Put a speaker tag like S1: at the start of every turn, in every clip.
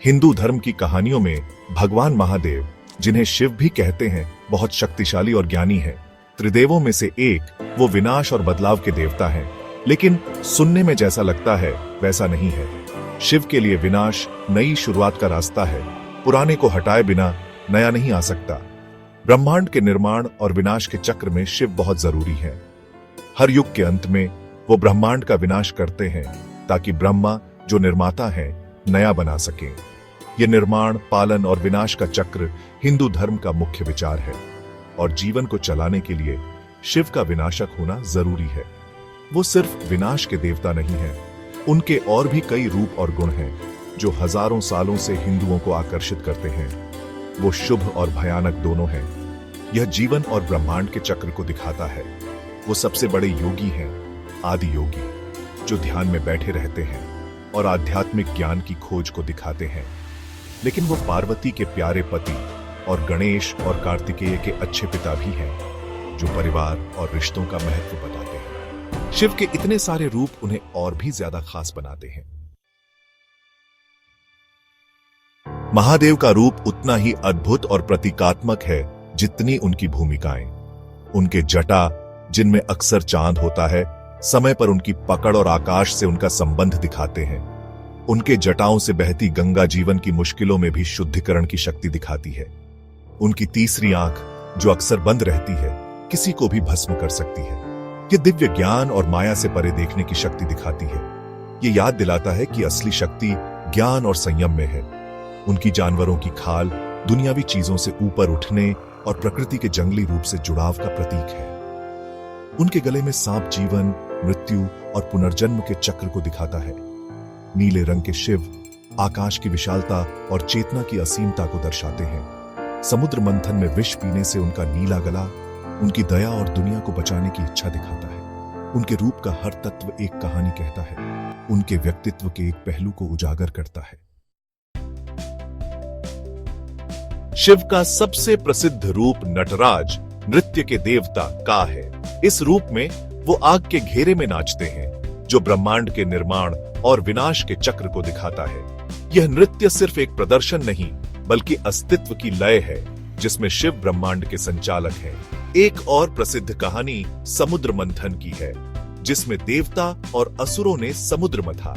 S1: हिंदू धर्म की कहानियों में भगवान महादेव, जिन्हें शिव भी कहते हैं, बहुत शक्तिशाली और ज्ञानी है। त्रिदेवों में से एक वो विनाश और बदलाव के देवता हैं, लेकिन सुनने में जैसा लगता है वैसा नहीं है। शिव के लिए विनाश नई शुरुआत का रास्ता है। पुराने को हटाए बिना नया नहीं आ सकता। ब्रह्मांड के निर्माण और विनाश के चक्र में शिव बहुत जरूरी है। हर युग के अंत में वो ब्रह्मांड का विनाश करते हैं ताकि ब्रह्मा, जो निर्माता है, नया बना सके। ये निर्माण, पालन और विनाश का चक्र हिंदू धर्म का मुख्य विचार है, और जीवन को चलाने के लिए शिव का विनाशक होना जरूरी है। वो सिर्फ विनाश के देवता नहीं है, उनके और भी कई रूप और गुण हैं जो हजारों सालों से हिंदुओं को आकर्षित करते हैं। वो शुभ और भयानक दोनों हैं। यह जीवन और ब्रह्मांड के चक्र को दिखाता है। वो सबसे बड़े योगी हैं, आदि योगी, जो ध्यान में बैठे रहते हैं और आध्यात्मिक ज्ञान की खोज को दिखाते हैं। लेकिन वो पार्वती के प्यारे पति और गणेश और कार्तिकेय के अच्छे पिता भी हैं, जो परिवार और रिश्तों का महत्व बताते हैं। शिव के इतने सारे रूप उन्हें और भी ज्यादा खास बनाते हैं। महादेव का रूप उतना ही अद्भुत और प्रतीकात्मक है जितनी उनकी भूमिकाएं। उनके जटा, जिनमें अक्सर चांद होता है, समय पर उनकी पकड़ और आकाश से उनका संबंध दिखाते हैं। उनके जटाओं से बहती गंगा जीवन की मुश्किलों में भी शुद्धिकरण की शक्ति दिखाती है। उनकी तीसरी आंख, जो अक्सर बंद रहती है, किसी को भी भस्म कर सकती है। ये दिव्य ज्ञान और माया से परे देखने की शक्ति दिखाती है। ये याद दिलाता है कि असली शक्ति ज्ञान और संयम में है। उनकी जानवरों की खाल दुनियावी चीजों से ऊपर उठने और प्रकृति के जंगली रूप से जुड़ाव का प्रतीक है। उनके गले में सांप जीवन, मृत्यु और पुनर्जन्म के चक्र को दिखाता है। नीले रंग के शिव आकाश की विशालता और चेतना की असीमता को दर्शाते हैं। समुद्र मंथन में विष पीने से उनका नीला गला उनकी दया और दुनिया को बचाने की इच्छा दिखाता है। उनके रूप का हर तत्व एक कहानी कहता है, उनके व्यक्तित्व के एक पहलू को उजागर करता है। शिव का सबसे प्रसिद्ध रूप नटराज, नृत्य के देवता का है। इस रूप में वो आग के घेरे में नाचते हैं, जो ब्रह्मांड के निर्माण और विनाश के चक्र को दिखाता है। यह नृत्य सिर्फ एक प्रदर्शन नहीं, बल्कि अस्तित्व की लय है, जिसमें शिव ब्रह्मांड के संचालक हैं। एक और प्रसिद्ध कहानी समुद्र मंथन की है, जिसमें देवता और असुरों ने समुद्र मथा।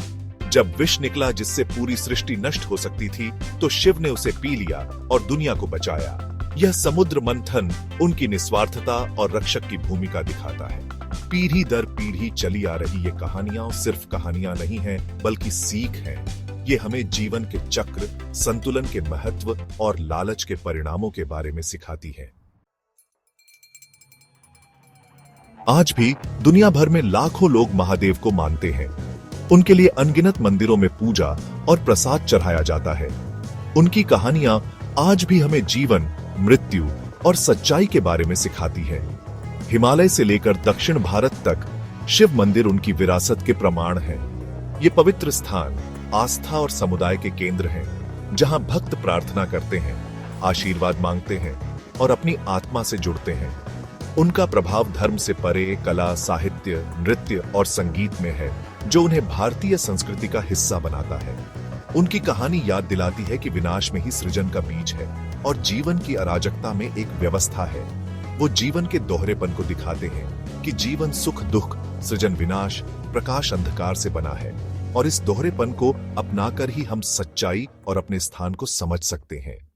S1: जब विष निकला जिससे पूरी सृष्टि नष्ट हो सकती थी, तो शिव ने उसे पी लिया और दुनिया को बचाया। यह समुद्र मंथन उनकी निस्वार्थता और रक्षक की भूमिका दिखाता है। पीढ़ी दर पीढ़ी चली आ रही ये कहानियां सिर्फ कहानियां नहीं हैं, बल्कि सीख है। ये हमें जीवन के चक्र, संतुलन के महत्व और लालच के परिणामों के बारे में सिखाती है। आज भी दुनिया भर में लाखों लोग महादेव को मानते हैं। उनके लिए अनगिनत मंदिरों में पूजा और प्रसाद चढ़ाया जाता है। उनकी कहानियां आज भी हमें जीवन, मृत्यु और सच्चाई के बारे में सिखाती है। हिमालय से लेकर दक्षिण भारत तक शिव मंदिर उनकी विरासत के प्रमाण हैं। ये पवित्र स्थान आस्था और समुदाय के केंद्र हैं, जहां भक्त प्रार्थना करते हैं, आशीर्वाद मांगते हैं और अपनी आत्मा से जुड़ते हैं। उनका प्रभाव धर्म से परे कला, साहित्य, नृत्य और संगीत में है, जो उन्हें भारतीय संस्कृति का हिस्सा बनाता है। उनकी कहानी याद दिलाती है कि विनाश में ही सृजन का बीज है और जीवन की अराजकता में एक व्यवस्था है। वो जीवन के दोहरेपन को दिखाते हैं कि जीवन सुख दुख, सृजन विनाश, प्रकाश अंधकार से बना है, और इस दोहरेपन को अपनाकर ही हम सच्चाई और अपने स्थान को समझ सकते हैं।